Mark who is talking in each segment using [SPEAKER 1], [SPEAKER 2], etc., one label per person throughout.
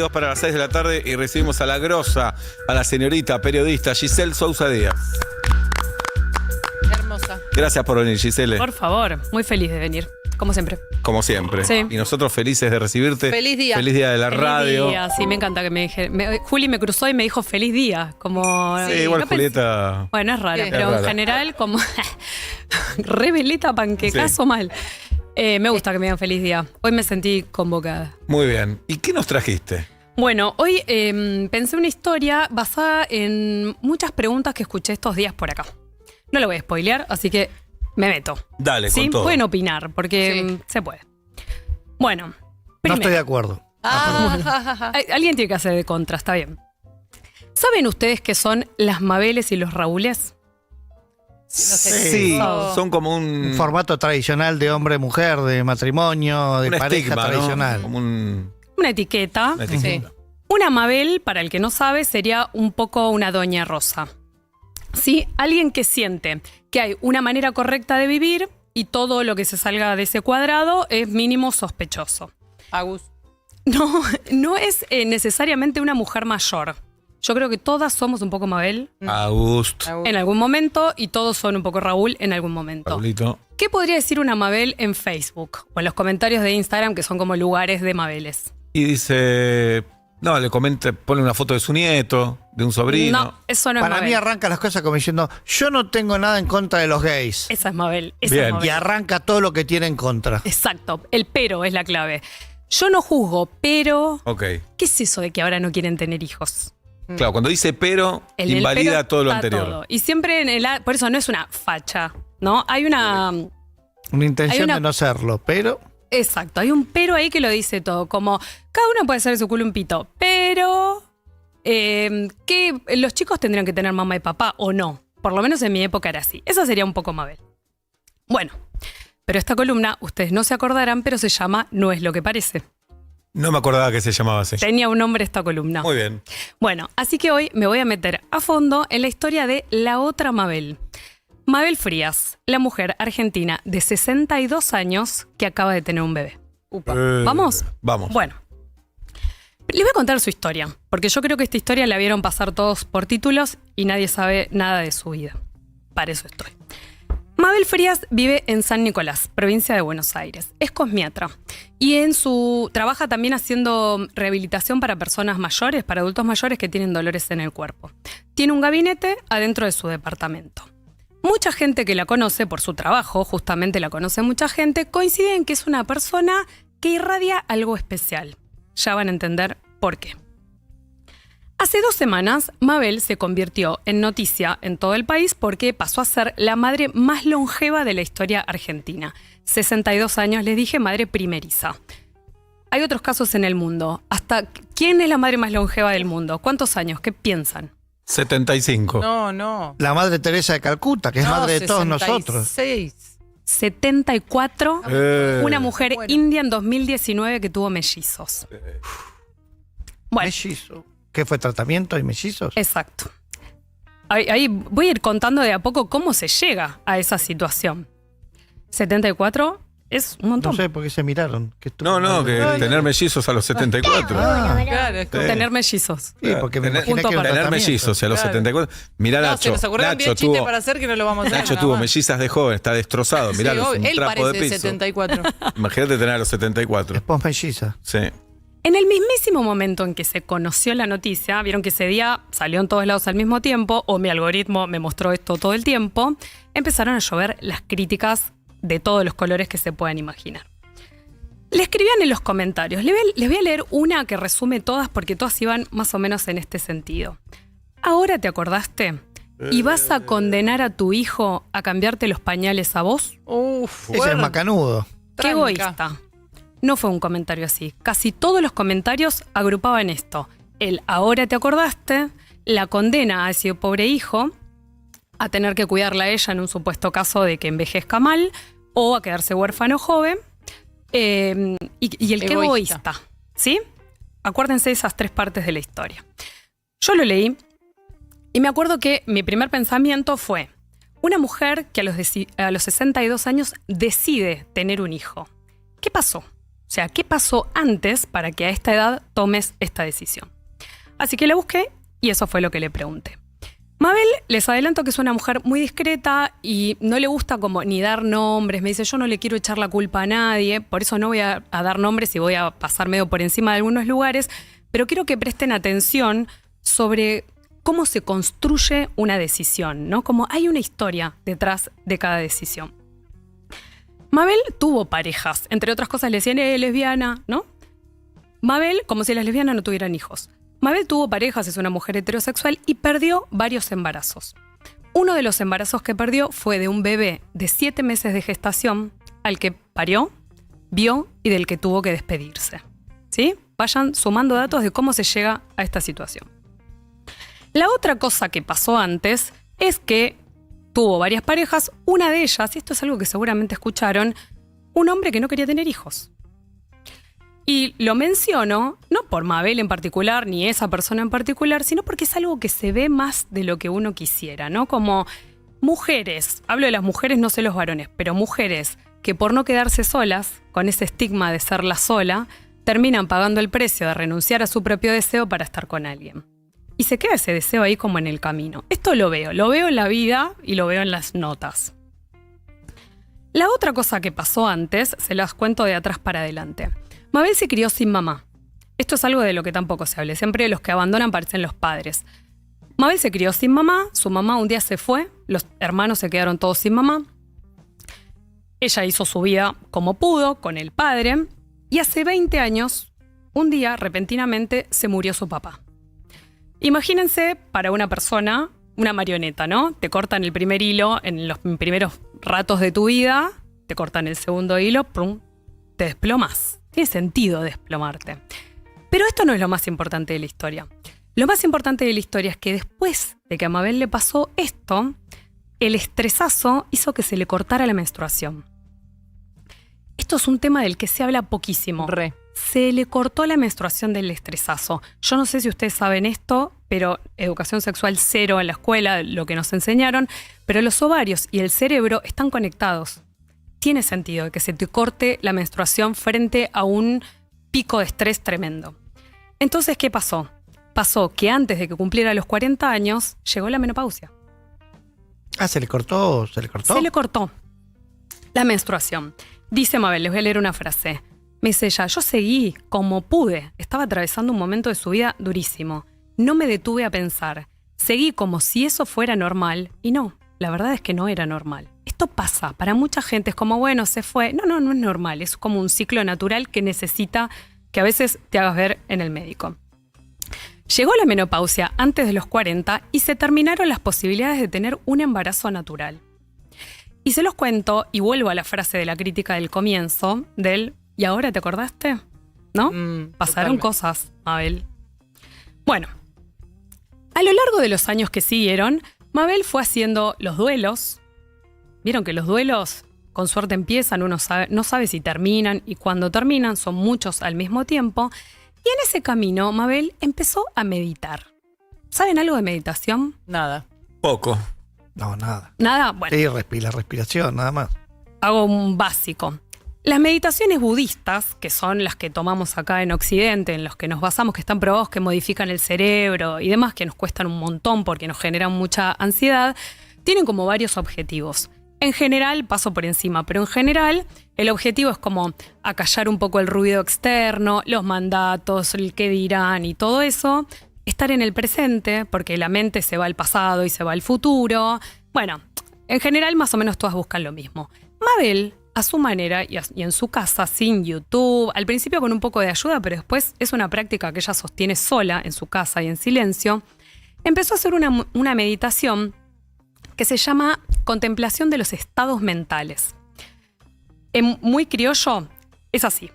[SPEAKER 1] 2 para las 6 de la tarde y recibimos a la grosa, a la señorita periodista Giselle Sousa Díaz.
[SPEAKER 2] Hermosa.
[SPEAKER 1] Gracias por venir, Giselle.
[SPEAKER 3] Por favor, muy feliz de venir, como siempre.
[SPEAKER 1] Como siempre.
[SPEAKER 3] Sí.
[SPEAKER 1] Y nosotros felices de recibirte.
[SPEAKER 2] Feliz día.
[SPEAKER 1] Feliz día de la radio.
[SPEAKER 3] Feliz día, sí, me encanta que me dije. Juli me cruzó y me dijo feliz día. Como.
[SPEAKER 1] Sí, igual
[SPEAKER 3] no
[SPEAKER 1] Julieta.
[SPEAKER 3] Bueno, es rara,
[SPEAKER 2] Sí.
[SPEAKER 3] pero
[SPEAKER 1] Es rara.
[SPEAKER 3] en general, como. Re veleta, panquecazo
[SPEAKER 1] Sí.
[SPEAKER 3] mal. Me gusta que me digan feliz día. Hoy me sentí convocada.
[SPEAKER 1] Muy bien. ¿Y qué nos trajiste?
[SPEAKER 3] Bueno, hoy pensé una historia basada en muchas preguntas que escuché estos días por acá. No lo voy a spoilear, así que me meto.
[SPEAKER 1] Dale,
[SPEAKER 3] ¿Sí?
[SPEAKER 1] con todo.
[SPEAKER 3] Pueden opinar, porque se puede. Bueno,
[SPEAKER 4] No
[SPEAKER 3] primero,
[SPEAKER 4] estoy de acuerdo.
[SPEAKER 3] alguien tiene que hacer de contra, está bien. ¿Saben ustedes qué son las Mabeles y los Raúles?
[SPEAKER 1] Sí,
[SPEAKER 2] Oh.
[SPEAKER 1] son como
[SPEAKER 4] Un
[SPEAKER 1] un
[SPEAKER 4] formato tradicional de hombre-mujer, de matrimonio, de
[SPEAKER 1] un
[SPEAKER 4] pareja
[SPEAKER 1] estigma, ¿no?
[SPEAKER 4] tradicional.
[SPEAKER 1] Como una
[SPEAKER 3] Una etiqueta.
[SPEAKER 1] etiqueta.
[SPEAKER 3] Una Mabel, para el que no sabe, sería un poco una doña Rosa. ¿Sí? Alguien que siente que hay una manera correcta de vivir y todo lo que se salga de ese cuadrado es mínimo sospechoso.
[SPEAKER 2] Agus.
[SPEAKER 3] No es necesariamente una mujer mayor. Yo creo que todas somos un poco Mabel
[SPEAKER 1] August.
[SPEAKER 3] en algún momento y todos son un poco Raúl en algún momento.
[SPEAKER 1] Paulito.
[SPEAKER 3] ¿Qué podría decir una Mabel en Facebook o en los comentarios de Instagram, que son como lugares de Mabeles?
[SPEAKER 1] Y dice. No, le comenta, pone una foto de su nieto, de un sobrino.
[SPEAKER 3] No, eso no es
[SPEAKER 4] Para
[SPEAKER 3] Mabel.
[SPEAKER 4] mí arranca las cosas como diciendo, yo no tengo nada en contra de los gays.
[SPEAKER 3] Esa es Mabel. Esa
[SPEAKER 1] Bien.
[SPEAKER 3] es
[SPEAKER 4] Y
[SPEAKER 3] Mabel.
[SPEAKER 4] arranca todo lo que tiene en contra.
[SPEAKER 3] Exacto, el pero es la clave. Yo no juzgo, pero
[SPEAKER 1] Ok.
[SPEAKER 3] ¿qué es eso de que ahora no quieren tener hijos?
[SPEAKER 1] Claro, cuando dice pero,
[SPEAKER 3] El del
[SPEAKER 1] invalida
[SPEAKER 3] pero
[SPEAKER 1] todo lo
[SPEAKER 3] está
[SPEAKER 1] anterior.
[SPEAKER 3] todo. Y siempre por eso no es una facha, ¿no? Hay una.
[SPEAKER 4] Una intención
[SPEAKER 3] Hay una-
[SPEAKER 4] de no serlo, pero
[SPEAKER 3] Exacto, hay un pero ahí que lo dice todo. Como cada uno puede hacer de su culo un pito, pero que los chicos tendrían que tener mamá y papá o no. Por lo menos en mi época era así. Esa sería un poco Mabel. Bueno, pero esta columna, ustedes no se acordarán, pero se llama No es lo que parece.
[SPEAKER 1] No me acordaba que se llamaba así.
[SPEAKER 3] Tenía un nombre esta columna.
[SPEAKER 1] Muy bien.
[SPEAKER 3] Bueno, así que hoy me voy a meter a fondo en la historia de la otra Mabel. Mabel Frías, la mujer argentina de 62 años que acaba de tener un bebé.
[SPEAKER 2] Upa.
[SPEAKER 3] ¿Vamos?
[SPEAKER 1] Vamos.
[SPEAKER 3] Bueno, les voy a contar su historia, porque yo creo que esta historia la vieron pasar todos por títulos y nadie sabe nada de su vida. Para eso estoy. Mabel Frías vive en San Nicolás, provincia de Buenos Aires. Es cosmiatra y trabaja también haciendo rehabilitación para personas mayores, para adultos mayores que tienen dolores en el cuerpo. Tiene un gabinete adentro de su departamento. Mucha gente que la conoce por su trabajo, justamente la conoce mucha gente, coincide en que es una persona que irradia algo especial. Ya van a entender por qué. Hace 2 semanas, Mabel se convirtió en noticia en todo el país porque pasó a ser la madre más longeva de la historia argentina. 62 años, les dije, madre primeriza. Hay otros casos en el mundo. ¿Quién es la madre más longeva del mundo? ¿Cuántos años? ¿Qué piensan?
[SPEAKER 1] 75.
[SPEAKER 2] No.
[SPEAKER 4] la Madre Teresa de Calcuta, que es
[SPEAKER 2] No,
[SPEAKER 4] madre de todos
[SPEAKER 2] 66.
[SPEAKER 4] nosotros.
[SPEAKER 3] 74. Una mujer
[SPEAKER 2] Bueno.
[SPEAKER 3] india en 2019 que tuvo mellizos. Bueno,
[SPEAKER 4] Mellizo. ¿Qué fue tratamiento y mellizos?
[SPEAKER 3] exacto. Ahí voy a ir contando de a poco cómo se llega a esa situación. 74 es un montón.
[SPEAKER 4] No sé por qué se miraron. Que
[SPEAKER 1] No, que
[SPEAKER 4] Ay,
[SPEAKER 1] tener mellizos a los 74.
[SPEAKER 2] Claro, es como-
[SPEAKER 3] Tener mellizos.
[SPEAKER 4] Sí, porque me
[SPEAKER 1] Tener-
[SPEAKER 4] imaginé
[SPEAKER 3] punto
[SPEAKER 4] que era
[SPEAKER 3] para-
[SPEAKER 1] Tener
[SPEAKER 4] tratamiento.
[SPEAKER 1] mellizos a los
[SPEAKER 2] Claro.
[SPEAKER 1] 74. Mirá
[SPEAKER 2] No,
[SPEAKER 1] Nacho.
[SPEAKER 2] se nos ocurrieron bien
[SPEAKER 1] Nacho
[SPEAKER 2] chistes
[SPEAKER 1] tuvo,
[SPEAKER 2] para hacer que no lo vamos a hacer.
[SPEAKER 1] Nacho
[SPEAKER 2] nada
[SPEAKER 1] tuvo
[SPEAKER 2] más.
[SPEAKER 1] mellizas de joven, está destrozado. Mirá,
[SPEAKER 2] Sí,
[SPEAKER 1] es un
[SPEAKER 2] él
[SPEAKER 1] trapo de
[SPEAKER 2] parece de
[SPEAKER 1] piso.
[SPEAKER 2] 74.
[SPEAKER 1] Imagínate tener a los 74.
[SPEAKER 4] Después melliza.
[SPEAKER 1] Sí.
[SPEAKER 3] En el mismísimo momento en que se conoció la noticia, vieron que ese día salió en todos lados al mismo tiempo, o mi algoritmo me mostró esto todo el tiempo, empezaron a llover las críticas de todos los colores que se puedan imaginar. Le escribían en los comentarios. Les voy a leer una que resume todas porque todas iban más o menos en este sentido. ¿Ahora te acordaste? ¿Y vas a condenar a tu hijo a cambiarte los pañales a vos?
[SPEAKER 2] Uf,
[SPEAKER 4] Ese es macanudo.
[SPEAKER 3] ¡Qué
[SPEAKER 2] tranca.
[SPEAKER 3] egoísta! No fue un comentario así. Casi todos los comentarios agrupaban esto. El ahora te acordaste, la condena a ese pobre hijo a tener que cuidarla a ella en un supuesto caso de que envejezca mal o a quedarse huérfano joven. Y el que
[SPEAKER 2] Egoísta.
[SPEAKER 3] egoísta, ¿sí? Acuérdense de esas 3 partes de la historia. Yo lo leí y me acuerdo que mi primer pensamiento fue una mujer que a los 62 años decide tener un hijo. ¿Qué pasó? O sea, ¿qué pasó antes para que a esta edad tomes esta decisión? Así que la busqué y eso fue lo que le pregunté. Mabel, les adelanto que es una mujer muy discreta y no le gusta como ni dar nombres. Me dice, yo no le quiero echar la culpa a nadie, por eso no voy a dar nombres y voy a pasar medio por encima de algunos lugares, pero quiero que presten atención sobre cómo se construye una decisión, ¿no? Como hay una historia detrás de cada decisión. Mabel tuvo parejas, entre otras cosas le decían, lesbiana, ¿no? Mabel, como si las lesbianas no tuvieran hijos. Mabel tuvo parejas, es una mujer heterosexual y perdió varios embarazos. Uno de los embarazos que perdió fue de un bebé de 7 meses de gestación al que parió, vio y del que tuvo que despedirse. ¿Sí? Vayan sumando datos de cómo se llega a esta situación. La otra cosa que pasó antes es que tuvo varias parejas, una de ellas, y esto es algo que seguramente escucharon, un hombre que no quería tener hijos. Y lo menciono, no por Mabel en particular, ni esa persona en particular, sino porque es algo que se ve más de lo que uno quisiera, ¿no? Como mujeres, hablo de las mujeres, no sé los varones, pero mujeres que por no quedarse solas, con ese estigma de ser la sola, terminan pagando el precio de renunciar a su propio deseo para estar con alguien. Y se queda ese deseo ahí como en el camino. Esto lo veo en la vida y lo veo en las notas. La otra cosa que pasó antes, se las cuento de atrás para adelante. Mabel se crió sin mamá. Esto es algo de lo que tampoco se habla. Siempre los que abandonan parecen los padres. Mabel se crió sin mamá, su mamá un día se fue, los hermanos se quedaron todos sin mamá. Ella hizo su vida como pudo, con el padre, y hace 20 años, un día, repentinamente, se murió su papá. Imagínense para una persona, una marioneta, ¿no? Te cortan el primer hilo en los primeros ratos de tu vida, te cortan el segundo hilo, ¡prum!, te desplomas. Tiene sentido desplomarte. Pero esto no es lo más importante de la historia. Lo más importante de la historia es que después de que a Mabel le pasó esto, el estresazo hizo que se le cortara la menstruación. Esto es un tema del que se habla poquísimo. Se le cortó la menstruación del estresazo. Yo no sé si ustedes saben esto, pero educación sexual cero en la escuela, lo que nos enseñaron, pero los ovarios y el cerebro están conectados. Tiene sentido que se te corte la menstruación frente a un pico de estrés tremendo. Entonces, ¿qué pasó? Pasó que antes de que cumpliera los 40 años, llegó la menopausia.
[SPEAKER 4] Ah, ¿se le cortó? ¿Se le cortó?
[SPEAKER 3] Se le cortó la menstruación. Dice Mabel, les voy a leer una frase. Me dice ella, yo seguí como pude. Estaba atravesando un momento de su vida durísimo. No me detuve a pensar. Seguí como si eso fuera normal. Y no, la verdad es que no era normal. Esto pasa. Para mucha gente es como, bueno, se fue. No es normal. Es como un ciclo natural que necesita que a veces te hagas ver en el médico. Llegó la menopausia antes de los 40 y se terminaron las posibilidades de tener un embarazo natural. Y se los cuento y vuelvo a la frase de la crítica del comienzo del ¿y ahora te acordaste? ¿No? Pasaron
[SPEAKER 2] Totalmente.
[SPEAKER 3] cosas, Mabel. Bueno, a lo largo de los años que siguieron, Mabel fue haciendo los duelos. Vieron que los duelos con suerte empiezan, uno no sabe si terminan, y cuando terminan son muchos al mismo tiempo. Y en ese camino, Mabel empezó a meditar. ¿Saben algo de meditación?
[SPEAKER 2] Nada.
[SPEAKER 1] Poco.
[SPEAKER 4] No, nada.
[SPEAKER 3] Nada, bueno,
[SPEAKER 4] Sí, la respiración, nada más.
[SPEAKER 3] hago un básico. Las meditaciones budistas, que son las que tomamos acá en Occidente, en los que nos basamos, que están probados que modifican el cerebro y demás, que nos cuestan un montón porque nos generan mucha ansiedad, tienen como varios objetivos. En general, paso por encima, pero en general el objetivo es como acallar un poco el ruido externo, los mandatos, el qué dirán y todo eso. Estar en el presente, porque la mente se va al pasado y se va al futuro. Bueno, en general más o menos todas buscan lo mismo. Mabel, a su manera y en su casa, sin YouTube, al principio con un poco de ayuda, pero después es una práctica que ella sostiene sola en su casa y en silencio, empezó a hacer una meditación que se llama contemplación de los estados mentales. En muy criollo, es así.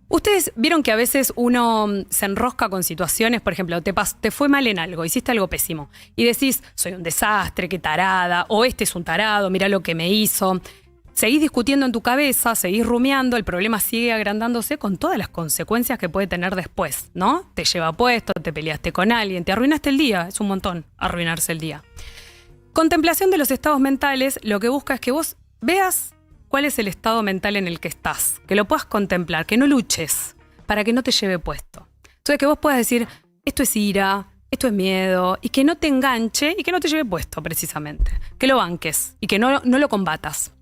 [SPEAKER 3] Ustedes vieron que a veces uno se enrosca con situaciones, por ejemplo, te fue mal en algo, hiciste algo pésimo, y decís, soy un desastre, qué tarada, o este es un tarado, mirá lo que me hizo. Seguís discutiendo en tu cabeza, seguís rumiando, el problema sigue agrandándose con todas las consecuencias que puede tener después, ¿no? Te lleva puesto, te peleaste con alguien, te arruinaste el día, es un montón arruinarse el día. Contemplación de los estados mentales lo que busca es que vos veas cuál es el estado mental en el que estás, que lo puedas contemplar, que no luches para que no te lleve puesto. Entonces que vos puedas decir, esto es ira, esto es miedo, y que no te enganche y que no te lleve puesto precisamente, que lo banques y que no lo combatas.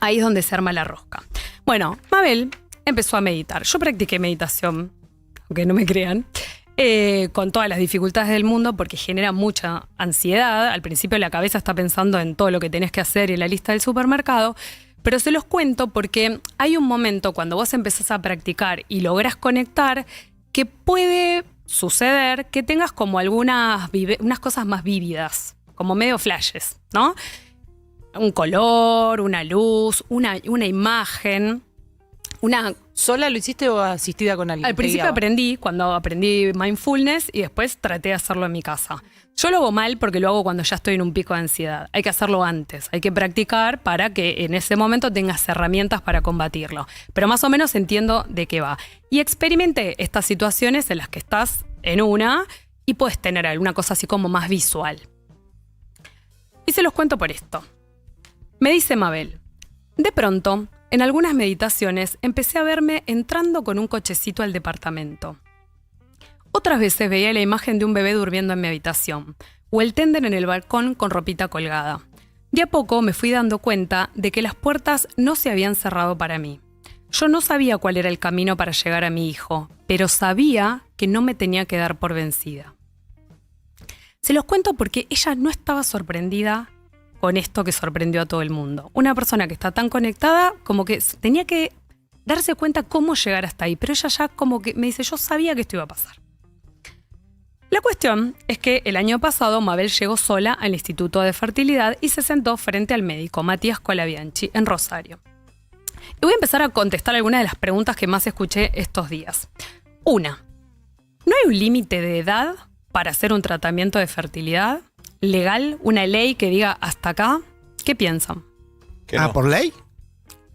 [SPEAKER 3] Ahí es donde se arma la rosca. Bueno, Mabel empezó a meditar. Yo practiqué meditación, aunque no me crean, con todas las dificultades del mundo porque genera mucha ansiedad. Al principio la cabeza está pensando en todo lo que tenés que hacer y en la lista del supermercado, pero se los cuento porque hay un momento cuando vos empezás a practicar y lográs conectar que puede suceder que tengas como unas cosas más vívidas, como medio flashes, ¿no? Un color, una luz, una imagen,
[SPEAKER 2] ¿Sola lo hiciste o asistida con alguien?
[SPEAKER 3] Al principio cuando aprendí mindfulness y después traté de hacerlo en mi casa. Yo lo hago mal porque lo hago cuando ya estoy en un pico de ansiedad. Hay que hacerlo antes, hay que practicar para que en ese momento tengas herramientas para combatirlo. Pero más o menos entiendo de qué va. Y experimenté estas situaciones en las que estás en una y puedes tener alguna cosa así como más visual. Y se los cuento por esto. Me dice Mabel, de pronto, en algunas meditaciones empecé a verme entrando con un cochecito al departamento. Otras veces veía la imagen de un bebé durmiendo en mi habitación, o el tender en el balcón con ropita colgada. De a poco me fui dando cuenta de que las puertas no se habían cerrado para mí. Yo no sabía cuál era el camino para llegar a mi hijo, pero sabía que no me tenía que dar por vencida. Se los cuento porque ella no estaba sorprendida con esto que sorprendió a todo el mundo. Una persona que está tan conectada como que tenía que darse cuenta cómo llegar hasta ahí, pero ella ya como que me dice, yo sabía que esto iba a pasar. La cuestión es que el año pasado Mabel llegó sola al Instituto de Fertilidad y se sentó frente al médico Matías Colabianchi en Rosario. Y voy a empezar a contestar algunas de las preguntas que más escuché estos días. Una, ¿no hay un límite de edad para hacer un tratamiento de fertilidad? ¿Legal? ¿Una ley que diga hasta acá? ¿Qué piensan?
[SPEAKER 1] Que no.
[SPEAKER 4] ¿Por ley?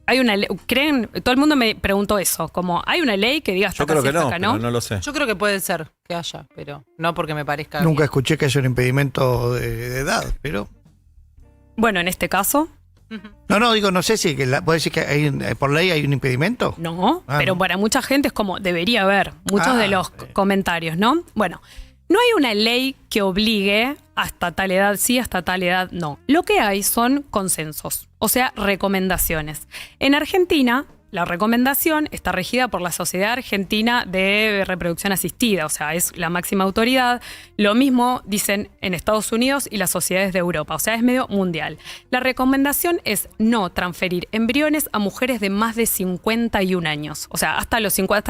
[SPEAKER 3] ¿Hay una ley? ¿Creen? Todo el mundo me preguntó eso, como ¿hay una ley que diga hasta
[SPEAKER 1] Yo
[SPEAKER 3] acá
[SPEAKER 1] creo
[SPEAKER 3] sí,
[SPEAKER 1] que
[SPEAKER 3] hasta
[SPEAKER 1] no,
[SPEAKER 3] acá
[SPEAKER 1] pero no lo sé.
[SPEAKER 2] Yo creo que puede ser que haya, pero no porque me parezca
[SPEAKER 4] Nunca
[SPEAKER 2] bien.
[SPEAKER 4] escuché que haya un impedimento de edad, pero...
[SPEAKER 3] Bueno, en este caso,
[SPEAKER 4] No sé si ¿puede decir que por ley hay un impedimento?
[SPEAKER 3] no,
[SPEAKER 4] Ah,
[SPEAKER 3] pero
[SPEAKER 4] no.
[SPEAKER 3] para mucha gente es como debería haber muchos de los
[SPEAKER 4] bien.
[SPEAKER 3] comentarios, ¿no? Bueno, no hay una ley que obligue hasta tal edad sí, hasta tal edad no. Lo que hay son consensos, o sea, recomendaciones. En Argentina, la recomendación está regida por la Sociedad Argentina de Reproducción Asistida, o sea, es la máxima autoridad. Lo mismo dicen en Estados Unidos y las sociedades de Europa, o sea, es medio mundial. La recomendación es no transferir embriones a mujeres de más de 51 años, o sea, hasta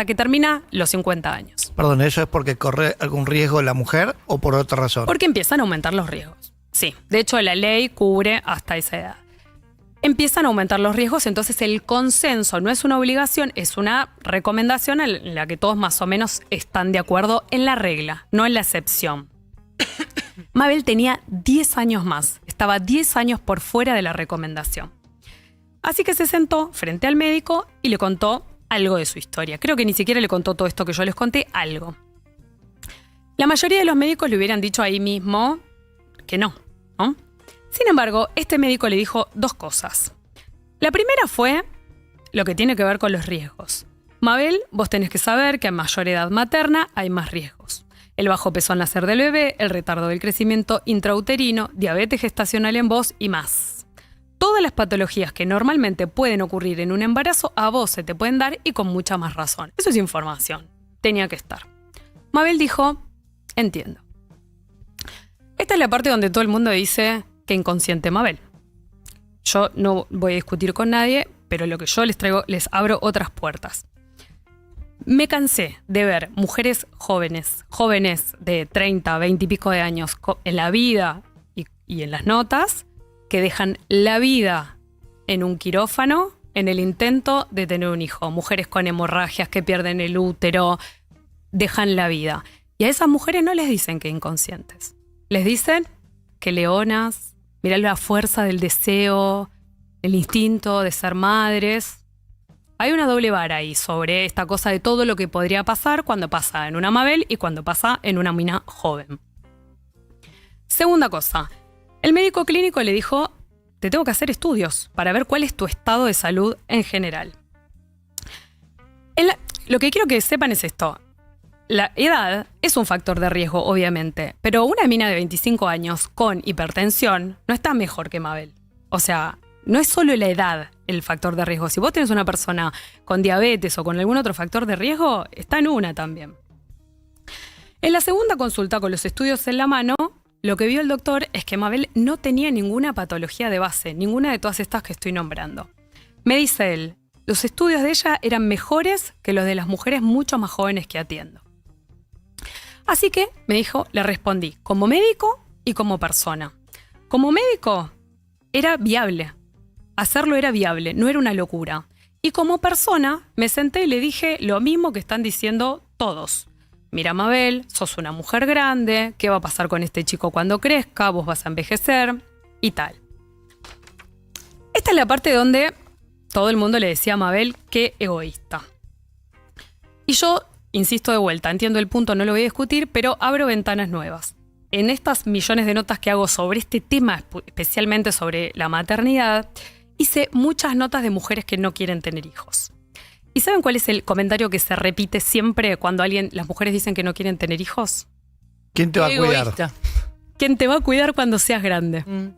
[SPEAKER 3] que termina los 50 años.
[SPEAKER 4] Perdón, ¿eso es porque corre algún riesgo la mujer o por otra razón?
[SPEAKER 3] Porque empiezan a aumentar los riesgos. Sí, de hecho la ley cubre hasta esa edad. Empiezan a aumentar los riesgos, entonces el consenso no es una obligación, es una recomendación en la que todos más o menos están de acuerdo en la regla, no en la excepción. Mabel tenía 10 años más, estaba 10 años por fuera de la recomendación. Así que se sentó frente al médico y le contó algo de su historia. Creo que ni siquiera le contó todo esto que yo les conté, algo. La mayoría de los médicos le hubieran dicho ahí mismo que no, ¿no? Sin embargo, este médico le dijo dos cosas. La primera fue lo que tiene que ver con los riesgos. Mabel, vos tenés que saber que a mayor edad materna hay más riesgos. El bajo peso al nacer del bebé, el retardo del crecimiento intrauterino, diabetes gestacional en vos y más. Todas las patologías que normalmente pueden ocurrir en un embarazo a vos se te pueden dar y con mucha más razón. Eso es información. Tenía que estar. Mabel dijo, entiendo. Esta es la parte donde todo el mundo dice que inconsciente Mabel. Yo no voy a discutir con nadie, pero lo que yo les traigo, les abro otras puertas. Me cansé de ver mujeres jóvenes de 30, 20 y pico de años en la vida y en las notas, que dejan la vida en un quirófano en el intento de tener un hijo. Mujeres con hemorragias que pierden el útero, dejan la vida. Y a esas mujeres no les dicen que inconscientes. Les dicen que leonas. Mirá la fuerza del deseo, el instinto de ser madres. Hay una doble vara ahí sobre esta cosa de todo lo que podría pasar cuando pasa en una Mabel y cuando pasa en una mina joven. Segunda cosa, el médico clínico le dijo, te tengo que hacer estudios para ver cuál es tu estado de salud en general. Lo que quiero que sepan es esto. La edad es un factor de riesgo, obviamente, pero una mina de 25 años con hipertensión no está mejor que Mabel. O sea, no es solo la edad el factor de riesgo. Si vos tenés una persona con diabetes o con algún otro factor de riesgo, está en una también. En la segunda consulta, con los estudios en la mano, lo que vio el doctor es que Mabel no tenía ninguna patología de base, ninguna de todas estas que estoy nombrando. Me dice él, los estudios de ella eran mejores que los de las mujeres mucho más jóvenes que atiendo. Así que, me dijo, le respondí, como médico y como persona. Como médico, era viable. Hacerlo era viable, no era una locura. Y como persona, me senté y le dije lo mismo que están diciendo todos. Mira, Mabel, sos una mujer grande, ¿qué va a pasar con este chico cuando crezca? Vos vas a envejecer y tal. Esta es la parte donde todo el mundo le decía a Mabel, qué egoísta. Y yo, insisto de vuelta, entiendo el punto, no lo voy a discutir, pero abro ventanas nuevas. En estas millones de notas que hago sobre este tema, especialmente sobre la maternidad, hice muchas notas de mujeres que no quieren tener hijos. ¿Y saben cuál es el comentario que se repite siempre cuando las mujeres dicen que no quieren tener hijos?
[SPEAKER 4] ¿Quién te va a cuidar?
[SPEAKER 2] Egoísta.
[SPEAKER 3] ¿Quién te va a cuidar cuando seas grande?
[SPEAKER 2] Mm.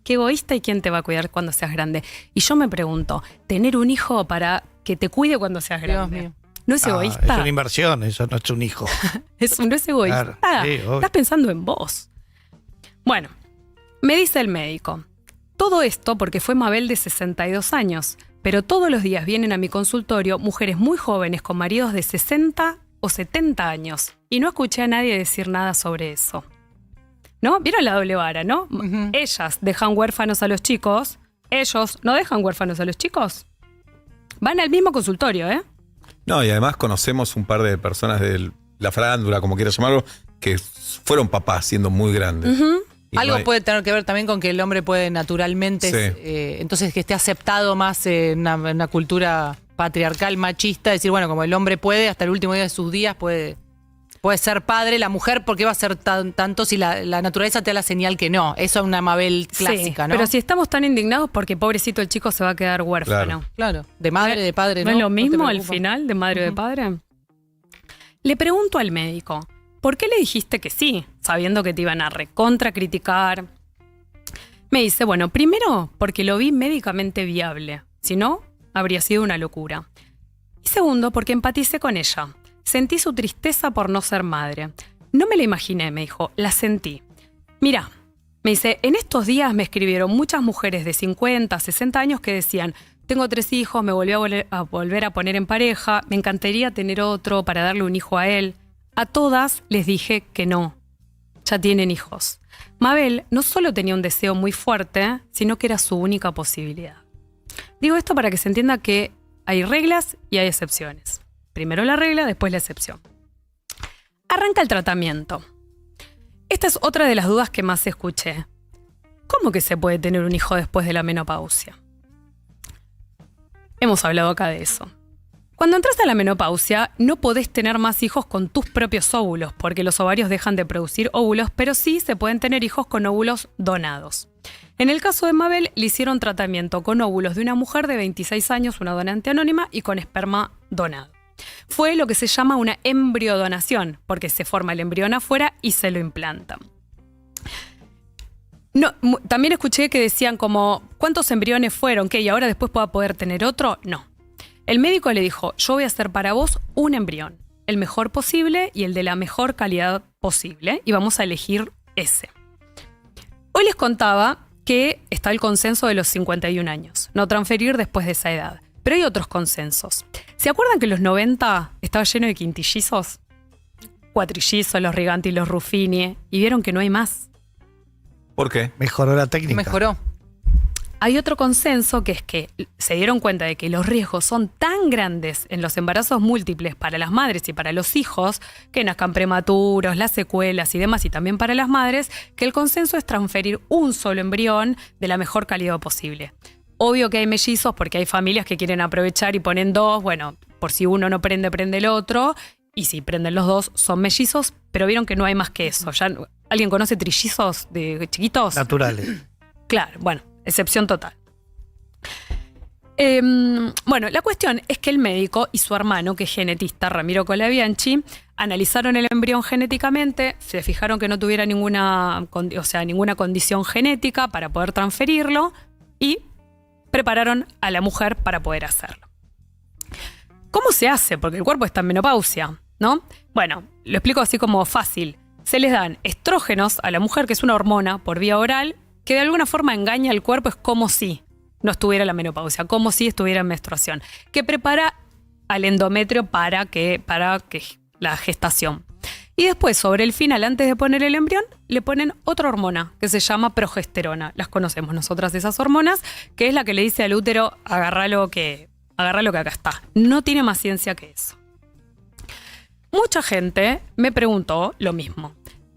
[SPEAKER 3] Qué egoísta, y quién te va a cuidar cuando seas grande. Y yo me pregunto, ¿tener un hijo para que te cuide cuando seas
[SPEAKER 2] Dios
[SPEAKER 3] grande?
[SPEAKER 2] mío.
[SPEAKER 3] ¿No es
[SPEAKER 4] Es
[SPEAKER 3] egoísta?
[SPEAKER 4] una inversión, eso no es un hijo.
[SPEAKER 3] No es egoísta.
[SPEAKER 4] Claro, sí, obvio.
[SPEAKER 3] Estás pensando en vos. Bueno, me dice el médico. Todo esto porque fue Mabel de 62 años, pero todos los días vienen a mi consultorio mujeres muy jóvenes con maridos de 60 o 70 años. Y no escuché a nadie decir nada sobre eso. ¿No? ¿Vieron la doble vara, no?
[SPEAKER 2] Ujú.
[SPEAKER 3] Ellas dejan huérfanos a los chicos. Ellos no dejan huérfanos a los chicos. Van al mismo consultorio, ¿eh?
[SPEAKER 1] No, y además conocemos un par de personas de la farándula, como quieras llamarlo, que fueron papás siendo muy grandes. Y no
[SPEAKER 2] Algo
[SPEAKER 1] hay-
[SPEAKER 2] puede tener que ver también con que el hombre puede naturalmente,
[SPEAKER 1] Sí.
[SPEAKER 2] entonces que esté aceptado más en una cultura patriarcal, machista, decir, bueno, como el hombre puede, hasta el último día de sus días puede ser padre, la mujer, ¿por qué va a ser tanto si la naturaleza te da la señal que no? Eso es una Mabel clásica,
[SPEAKER 3] Sí,
[SPEAKER 2] ¿no?
[SPEAKER 3] pero si estamos tan indignados porque pobrecito el chico se va a quedar huérfano.
[SPEAKER 2] Claro, de madre, de padre, ¿no?
[SPEAKER 3] ¿No es lo
[SPEAKER 2] ¿No te
[SPEAKER 3] mismo al
[SPEAKER 2] preocupa?
[SPEAKER 3] final de madre o de padre? Le pregunto al médico, ¿por qué le dijiste que sí, sabiendo que te iban a recontra criticar? Me dice, bueno, primero porque lo vi médicamente viable, si no, habría sido una locura. Y segundo, porque empaticé con ella. Sentí su tristeza por no ser madre. No me la imaginé, me dijo, la sentí. Mirá, me dice, en estos días me escribieron muchas mujeres de 50, 60 años que decían, tengo 3 hijos, me volví a volver a poner en pareja, me encantaría tener otro para darle un hijo a él. A todas les dije que no. Ya tienen hijos. Mabel no solo tenía un deseo muy fuerte, sino que era su única posibilidad. Digo esto para que se entienda que hay reglas y hay excepciones. Primero la regla, después la excepción. Arranca el tratamiento. Esta es otra de las dudas que más escuché. ¿Cómo que se puede tener un hijo después de la menopausia? Hemos hablado acá de eso. Cuando entras a la menopausia, no podés tener más hijos con tus propios óvulos, porque los ovarios dejan de producir óvulos, pero sí se pueden tener hijos con óvulos donados. En el caso de Mabel, le hicieron tratamiento con óvulos de una mujer de 26 años, una donante anónima, y con esperma donado. Fue lo que se llama una embriodonación, porque se forma el embrión afuera y se lo implantan. No, también escuché que decían como, ¿cuántos embriones fueron? ¿Qué? ¿Y ahora después pueda poder tener otro? No. El médico le dijo, yo voy a hacer para vos un embrión, el mejor posible y el de la mejor calidad posible, y vamos a elegir ese. Hoy les contaba que está el consenso de los 51 años, no transferir después de esa edad. Pero hay otros consensos. ¿Se acuerdan que en los 90 estaba lleno de quintillizos? Cuatrillizos, los Riganti y los Ruffini, y vieron que no hay más.
[SPEAKER 1] ¿Por qué?
[SPEAKER 4] Mejoró la técnica.
[SPEAKER 2] Mejoró.
[SPEAKER 3] Hay otro consenso que es que se dieron cuenta de que los riesgos son tan grandes en los embarazos múltiples para las madres y para los hijos, que nazcan prematuros, las secuelas y demás, y también para las madres, que el consenso es transferir un solo embrión de la mejor calidad posible. Obvio que hay mellizos porque hay familias que quieren aprovechar y ponen 2, bueno, por si uno no prende, prende el otro, y si prenden los 2 son mellizos, pero vieron que no hay más que eso. ¿Ya, ¿alguien conoce trillizos de chiquitos?
[SPEAKER 4] Naturales.
[SPEAKER 3] Claro, bueno. Excepción total. Bueno, la cuestión es que el médico y su hermano, que es genetista, Ramiro Colabianchi, analizaron el embrión genéticamente, se fijaron que no tuviera ninguna condición genética para poder transferirlo y prepararon a la mujer para poder hacerlo. ¿Cómo se hace? Porque el cuerpo está en menopausia, ¿no? Bueno, lo explico así como fácil. Se les dan estrógenos a la mujer, que es una hormona por vía oral, que de alguna forma engaña al cuerpo, es como si no estuviera la menopausia, como si estuviera en menstruación, que prepara al endometrio para que la gestación. Y después, sobre el final, antes de poner el embrión, le ponen otra hormona que se llama progesterona. Las conocemos nosotras, esas hormonas, que es la que le dice al útero, agarrá lo que acá está. No tiene más ciencia que eso. Mucha gente me preguntó lo mismo.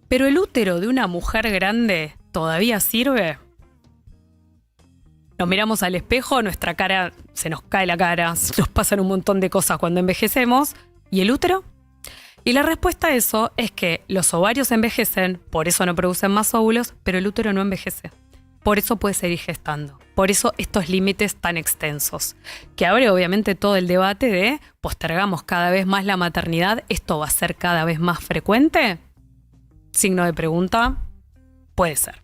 [SPEAKER 3] ¿Pero el útero de una mujer grande todavía sirve? Nos miramos al espejo, nuestra cara, se nos cae la cara, nos pasan un montón de cosas cuando envejecemos. ¿Y el útero? Y la respuesta a eso es que los ovarios envejecen, por eso no producen más óvulos, pero el útero no envejece. Por eso puede seguir gestando. Por eso estos límites tan extensos. Que abre obviamente todo el debate de postergamos cada vez más la maternidad. ¿Esto va a ser cada vez más frecuente? Signo de pregunta. Puede ser.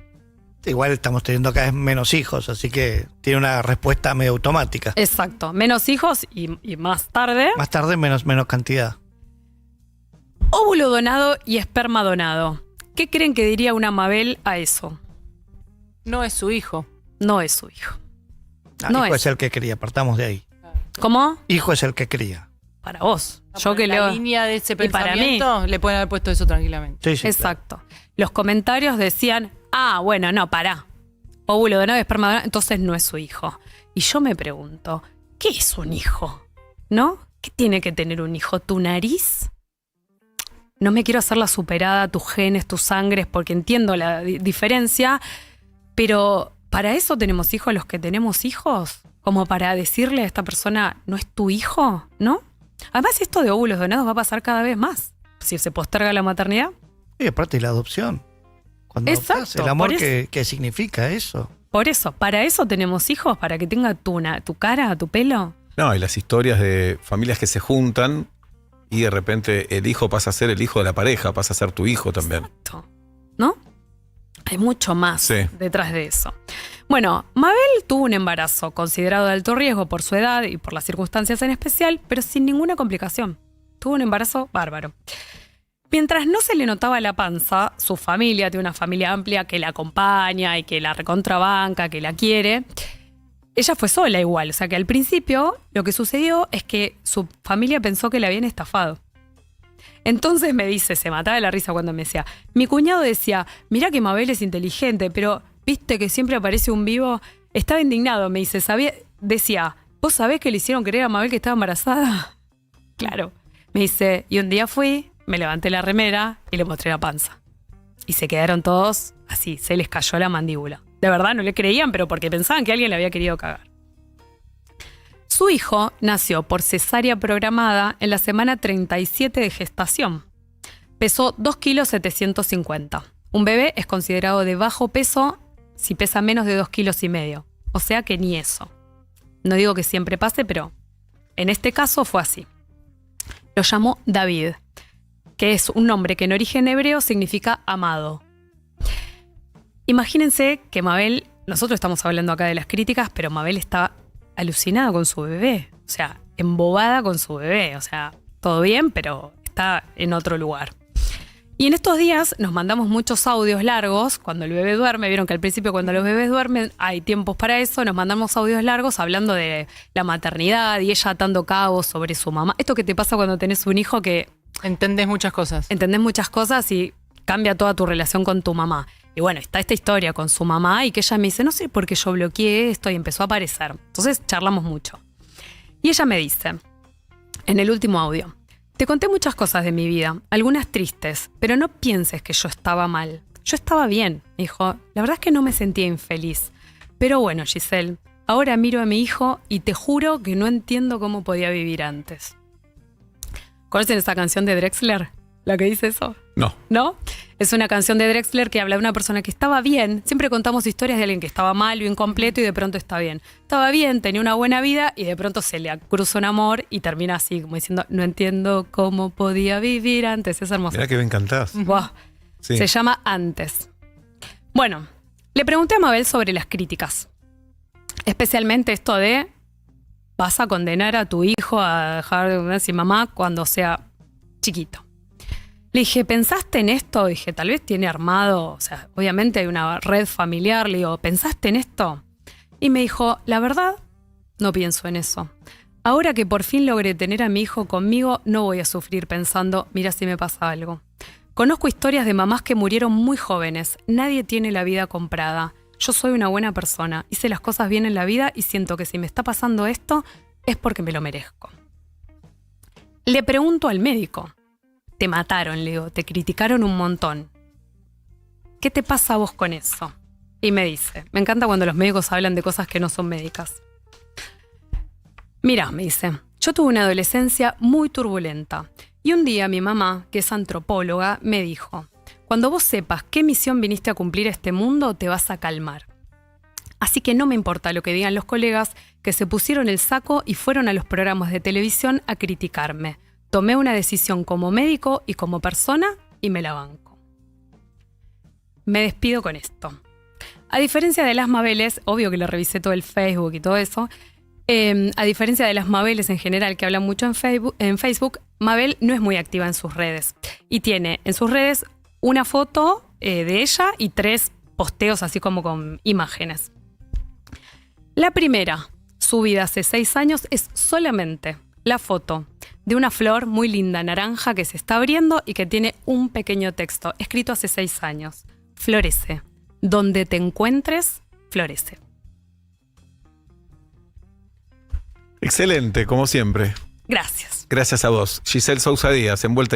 [SPEAKER 4] Igual estamos teniendo cada vez menos hijos, así que tiene una respuesta medio automática.
[SPEAKER 3] Exacto. Menos hijos y más tarde.
[SPEAKER 4] Más tarde menos cantidad.
[SPEAKER 3] Óvulo donado y esperma donado. ¿Qué creen que diría una Mabel a eso?
[SPEAKER 2] No es su hijo.
[SPEAKER 3] No es su hijo.
[SPEAKER 4] No, hijo es el que cría, partamos de ahí.
[SPEAKER 3] ¿Cómo?
[SPEAKER 4] Hijo es el que cría.
[SPEAKER 3] Para vos.
[SPEAKER 2] Yo que la línea de ese pensamiento le pueden haber puesto eso tranquilamente.
[SPEAKER 4] Sí,
[SPEAKER 3] exacto. Claro. Los comentarios decían, bueno, no, pará. Óvulo donado y esperma donado, entonces no es su hijo. Y yo me pregunto, ¿qué es un hijo? ¿No? ¿Qué tiene que tener un hijo? ¿Tu nariz? No me quiero hacer la superada, tus genes, tus sangres, porque entiendo la diferencia, pero ¿para eso tenemos hijos los que tenemos hijos? Como para decirle a esta persona, ¿no es tu hijo? ¿No? Además, esto de óvulos donados va a pasar cada vez más. Si se posterga la maternidad.
[SPEAKER 4] Y aparte la adopción. Cuando adoptás, el amor que significa eso.
[SPEAKER 3] Por eso, ¿para eso tenemos hijos? ¿Para que tenga tu cara, tu pelo?
[SPEAKER 1] No, y las historias de familias que se juntan y de repente el hijo pasa a ser el hijo de la pareja, pasa a ser tu hijo también.
[SPEAKER 3] Exacto. ¿No? Hay mucho más detrás de eso. Bueno, Mabel tuvo un embarazo considerado de alto riesgo por su edad y por las circunstancias en especial, pero sin ninguna complicación. Tuvo un embarazo bárbaro. Mientras no se le notaba la panza, su familia, tiene una familia amplia que la acompaña y que la recontrabanca, que la quiere. Ella fue sola igual, o sea que al principio lo que sucedió es que su familia pensó que la habían estafado. Entonces me dice, se mataba de la risa cuando me decía, mi cuñado decía, mirá que Mabel es inteligente, pero viste que siempre aparece un vivo. Estaba indignado, me dice, decía, ¿vos sabés que le hicieron creer a Mabel que estaba embarazada? Claro. Me dice, y un día fui, me levanté la remera y le mostré la panza. Y se quedaron todos así, se les cayó la mandíbula. De verdad no le creían, pero porque pensaban que alguien le había querido cagar. Su hijo nació por cesárea programada en la semana 37 de gestación. Pesó 2,750 kilos. Un bebé es considerado de bajo peso si pesa menos de 2,5 kilos. O sea que ni eso. No digo que siempre pase, pero en este caso fue así. Lo llamó David, que es un nombre que en origen hebreo significa amado. Imagínense que Mabel, nosotros estamos hablando acá de las críticas, pero Mabel está alucinada con su bebé, o sea, embobada con su bebé, o sea, todo bien, pero está en otro lugar. Y en estos días nos mandamos muchos audios largos cuando el bebé duerme. Vieron que al principio cuando los bebés duermen hay tiempos para eso. Nos mandamos audios largos hablando de la maternidad y ella atando cabos sobre su mamá. Esto que te pasa cuando tenés un hijo que...
[SPEAKER 2] Entendés muchas cosas.
[SPEAKER 3] Entendés muchas cosas y cambia toda tu relación con tu mamá. Y bueno, está esta historia con su mamá y que ella me dice, no sé por qué yo bloqueé esto y empezó a aparecer. Entonces charlamos mucho. Y ella me dice, en el último audio, te conté muchas cosas de mi vida, algunas tristes, pero no pienses que yo estaba mal. Yo estaba bien, me dijo. La verdad es que no me sentía infeliz. Pero bueno, Giselle, ahora miro a mi hijo y te juro que no entiendo cómo podía vivir antes. ¿Conocen esa canción de Drexler? ¿La que dice eso?
[SPEAKER 1] No.
[SPEAKER 3] ¿No? Es una canción de Drexler que habla de una persona que estaba bien. Siempre contamos historias de alguien que estaba mal o incompleto y de pronto está bien. Estaba bien, tenía una buena vida y de pronto se le cruza un amor y termina así, como diciendo, no entiendo cómo podía vivir antes. Es hermoso.
[SPEAKER 1] Mirá que bien cantás.
[SPEAKER 3] Buah.
[SPEAKER 1] Sí.
[SPEAKER 3] Se llama Antes. Bueno, le pregunté a Mabel sobre las críticas. Especialmente esto de, vas a condenar a tu hijo a dejar sin mamá cuando sea chiquito. Le dije, ¿pensaste en esto? Dije, tal vez tiene armado, o sea, obviamente hay una red familiar. Le digo, ¿pensaste en esto? Y me dijo, la verdad, no pienso en eso. Ahora que por fin logré tener a mi hijo conmigo, no voy a sufrir pensando, mira si me pasa algo. Conozco historias de mamás que murieron muy jóvenes. Nadie tiene la vida comprada. Yo soy una buena persona. Hice las cosas bien en la vida y siento que si me está pasando esto, es porque me lo merezco. Le pregunto al médico. Te mataron, le digo, te criticaron un montón. ¿Qué te pasa a vos con eso? Y me dice, me encanta cuando los médicos hablan de cosas que no son médicas. Mirá, me dice, yo tuve una adolescencia muy turbulenta. Y un día mi mamá, que es antropóloga, me dijo, cuando vos sepas qué misión viniste a cumplir a este mundo, te vas a calmar. Así que no me importa lo que digan los colegas que se pusieron el saco y fueron a los programas de televisión a criticarme. Tomé una decisión como médico y como persona y me la banco. Me despido con esto. A diferencia de las Mabeles, obvio que le revisé todo el Facebook y todo eso, a diferencia de las Mabeles en general que hablan mucho en Facebook, Mabel no es muy activa en sus redes. Y tiene en sus redes una foto de ella y 3 posteos así como con imágenes. La primera, subida hace 6 años, es solamente la foto de una flor muy linda, naranja, que se está abriendo y que tiene un pequeño texto, escrito hace 6 años. Florece. Donde te encuentres, florece.
[SPEAKER 1] Excelente, como siempre.
[SPEAKER 3] Gracias.
[SPEAKER 1] Gracias a vos. Giselle Sousa Díaz, envuelta